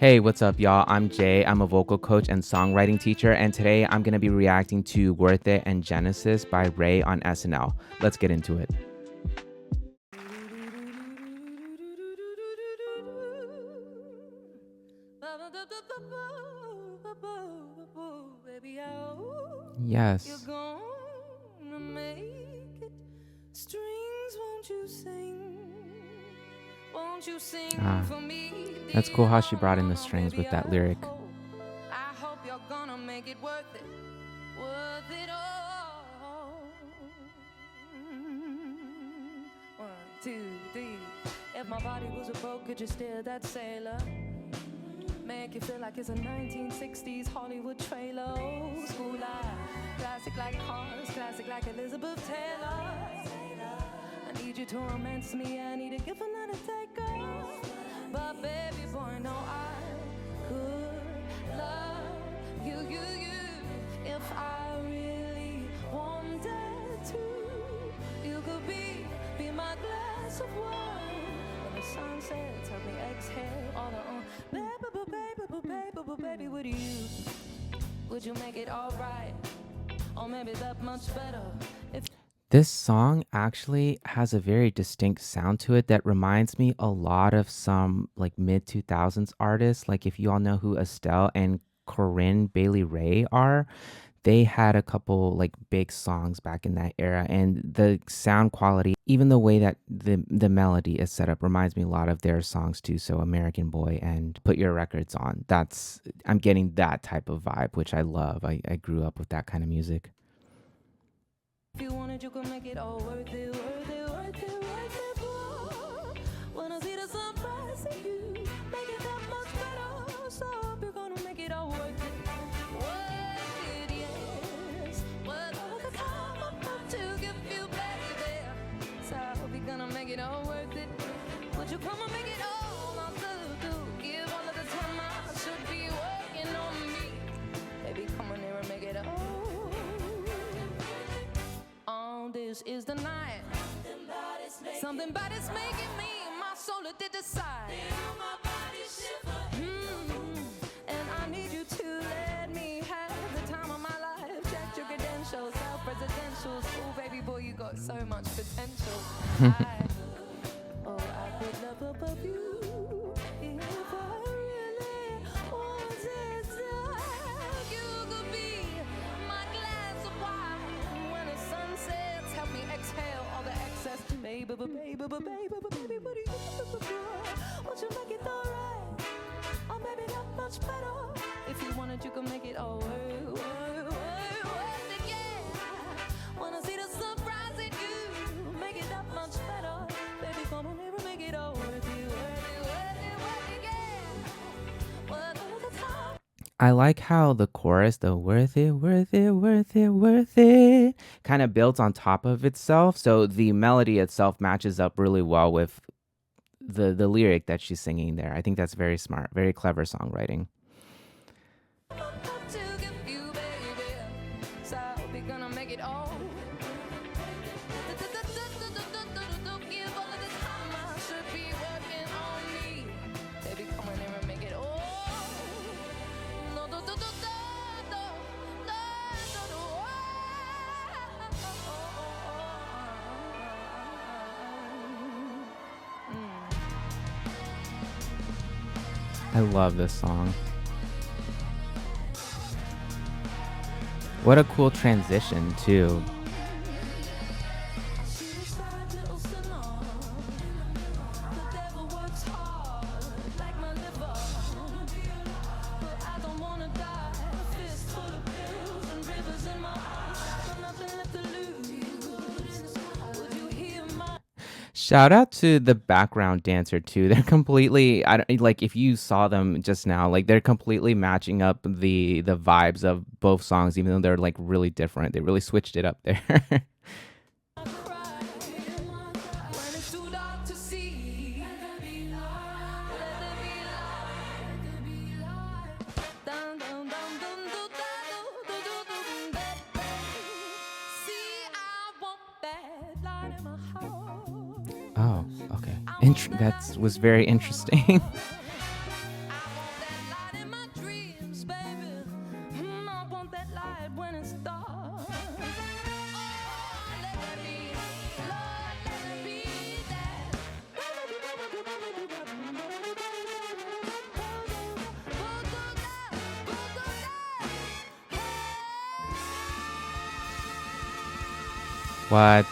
Hey, what's up, y'all? I'm Jay. I'm a vocal coach and songwriting teacher, and today I'm going to be reacting to Worth It and Genesis by Raye on SNL. Let's get into it. Yes. You're gonna make it. Strings, won't you sing? Won't you sing for me? That's cool how she brought in the strings with that lyric. I hope you're gonna make it worth it. Worth it all. 1, 2, 3. If my body was a boat, could you steer that sailor? Make you feel like it's a 1960s Hollywood trailer. Old school life, classic like cars, classic like Elizabeth Taylor. I need you to romance me, I need a gift and a taker. But baby boy, no, I could love you, if I really wanted to. You could be my glass of wine. When the sun sets, help me exhale all the baby, would you make it alright? Or maybe that much better? This song actually has a very distinct sound to it that reminds me a lot of some like mid 2000s artists. Like if you all know who Estelle and Corinne Bailey Rae are, they had a couple like big songs back in that era, and the sound quality, even the way that the melody is set up, reminds me a lot of their songs too. So American Boy and Put Your Records On. I'm getting that type of vibe, which I love. I grew up with that kind of music. If you wanted, you could make it all worth it, worth it, worth it, worth it. Oh, when I see the sunrise in you, make it that much better. So I hope you're gonna make it all worth it. Worth it, yes. Worth all the time I'm about to give you, baby. So I hope you're gonna make it all worth it. Would you come and make it all I'll do? Give all of the time I should be working on me. Baby, come on here and make it all. This is the night. Something about it's making me. My soul it did decide. My body shiver. And I need you to let me have the time of my life. Check your credentials, self-residential. Oh, baby boy, you got so much potential. I could love above you if I really wanted to. You could be my glass of wine when the sun sets. Help me exhale all the excess. Baby, what do you won't you make it alright? Or maybe that much better. If you wanted, you could make it all worth it, yeah. Wanna see the surprise in you, make it that much better. Baby, come on here and make it all worth it, yeah. Worth all the time. I like how the chorus, the worth it, worth it, worth it, worth it, kind of builds on top of itself. So the melody itself matches up really well with the lyric that she's singing there. I think that's very smart, very clever songwriting. To give you, baby. So I hope you're gonna make it all. Give all of the time I should be working on me. Baby, come on here and make it all. I love this song. What a cool transition too. Shout out to the background dancer too. They're completely, I don't like if you saw them just now, like they're completely matching up the vibes of both songs, even though they're like really different. They really switched it up there. Oh, okay. That was very interesting. What?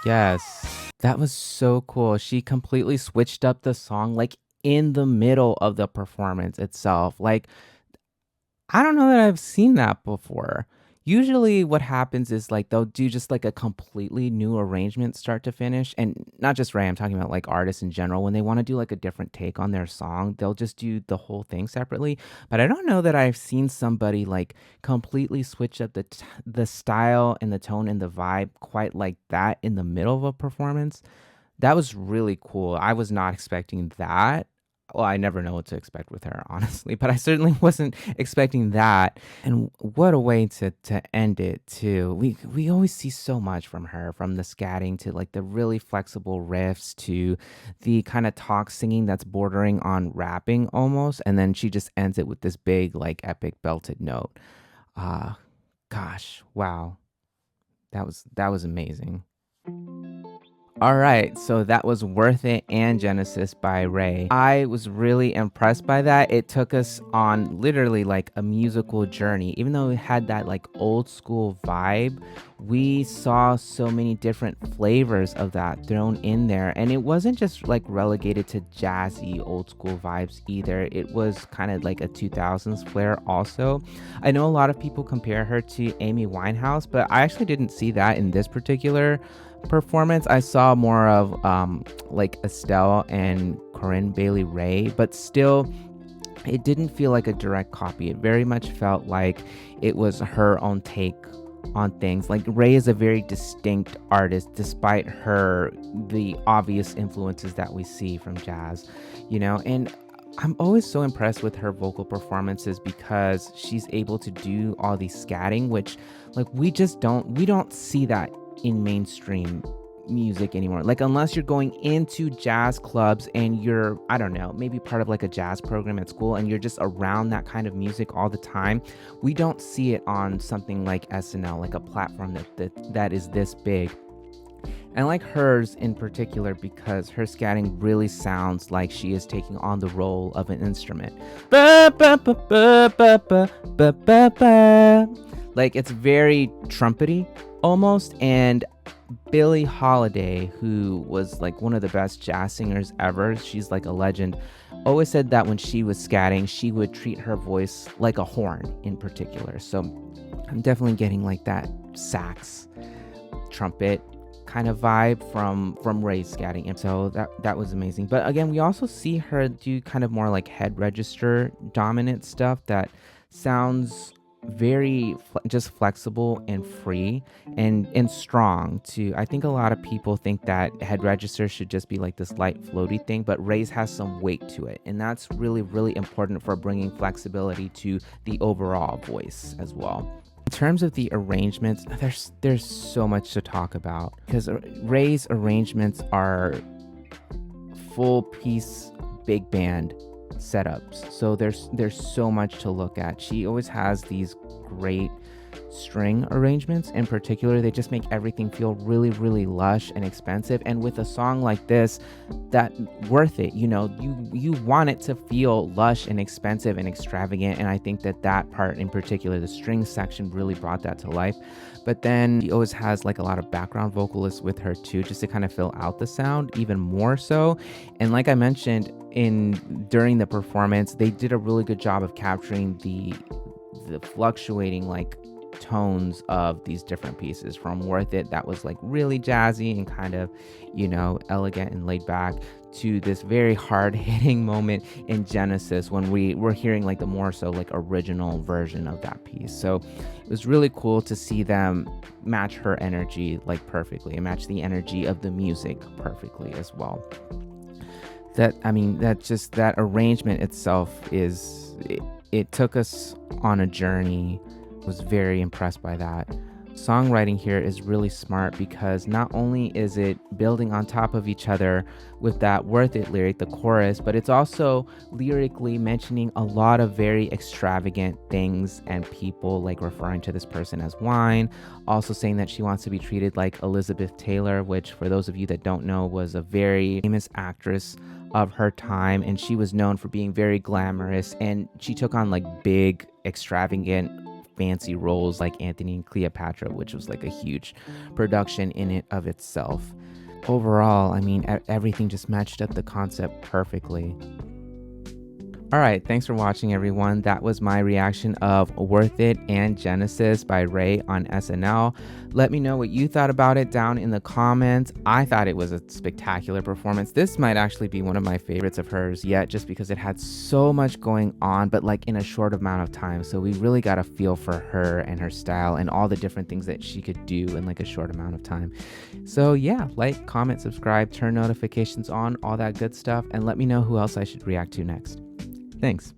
Yes. That was so cool. She completely switched up the song like in the middle of the performance itself. Like I don't know that I've seen that before. Usually what happens is like they'll do just like a completely new arrangement start to finish. And not just Ray, I'm talking about like artists in general. When they want to do like a different take on their song, they'll just do the whole thing separately. But I don't know that I've seen somebody like completely switch up the style and the tone and the vibe quite like that in the middle of a performance. That was really cool. I was not expecting that. Well, I never know what to expect with her, honestly, but I certainly wasn't expecting that. And what a way to end it too. We always see so much from her, from the scatting to like the really flexible riffs to the kind of talk singing that's bordering on rapping almost, and then she just ends it with this big like epic belted note. Ah, gosh, wow. That was amazing. All right, so that was Worth It and Genesis by Ray. I was really impressed by that. It took us on literally like a musical journey. Even though it had that like old school vibe, we saw so many different flavors of that thrown in there. And it wasn't just like relegated to jazzy old school vibes either. It was kind of like a 2000s flair also. I know a lot of people compare her to Amy Winehouse, but I actually didn't see that in this particular performance. I saw more of like Estelle and Corinne Bailey Raye, but still it didn't feel like a direct copy. It very much felt like it was her own take on things. Like Raye is a very distinct artist despite her the obvious influences that we see from jazz, and I'm always so impressed with her vocal performances because she's able to do all these scatting, which like we don't see that in mainstream music anymore. Like unless you're going into jazz clubs and you're, I don't know, maybe part of like a jazz program at school and you're just around that kind of music all the time, we don't see it on something like SNL, like a platform that is this big. And like hers in particular because her scatting really sounds like she is taking on the role of an instrument. Ba, ba, ba, ba, ba, ba, ba, ba, ba. Like it's very trumpety almost. And Billie Holiday, who was like one of the best jazz singers ever, she's like a legend, always said that when she was scatting, she would treat her voice like a horn in particular. So I'm definitely getting like that sax trumpet kind of vibe from Ray's scatting, and so that was amazing. But again, we also see her do kind of more like head register dominant stuff that sounds very just flexible and free and strong too. I think a lot of people think that head register should just be like this light floaty thing, but Ray's has some weight to it, and that's really really important for bringing flexibility to the overall voice as well. In terms of the arrangements, there's so much to talk about because Ray's arrangements are full piece big band setups. So there's so much to look at. She always has these great string arrangements. In particular, they just make everything feel really really lush and expensive, and with a song like this, that worth it. You want it to feel lush and expensive and extravagant, and I think that part in particular, the string section, really brought that to life. But then she always has like a lot of background vocalists with her too, just to kind of fill out the sound even more so. And like I mentioned during the performance, they did a really good job of capturing the fluctuating like tones of these different pieces. From Worth It, that was like really jazzy and kind of elegant and laid back, to this very hard hitting moment in Genesis when we're hearing like the more so like original version of that piece. So it was really cool to see them match her energy like perfectly and match the energy of the music perfectly as well. That arrangement itself it took us on a journey. Was very impressed by that. Songwriting here is really smart because not only is it building on top of each other with that Worth It lyric, the chorus, but it's also lyrically mentioning a lot of very extravagant things and people, like referring to this person as wine, also saying that she wants to be treated like Elizabeth Taylor, which for those of you that don't know was a very famous actress of her time, and she was known for being very glamorous, and she took on like big extravagant fancy roles like Anthony and Cleopatra, which was like a huge production in it of itself. Overall, I mean, everything just matched up the concept perfectly. All right, thanks for watching, everyone. That was my reaction of Worth It and Genesis by Raye on SNL. Let me know what you thought about it down in the comments. I thought it was a spectacular performance. This might actually be one of my favorites of hers yet, just because it had so much going on, but like in a short amount of time. So we really got a feel for her and her style and all the different things that she could do in like a short amount of time. So yeah, like, comment, subscribe, turn notifications on, all that good stuff, and let me know who else I should react to next. Thanks.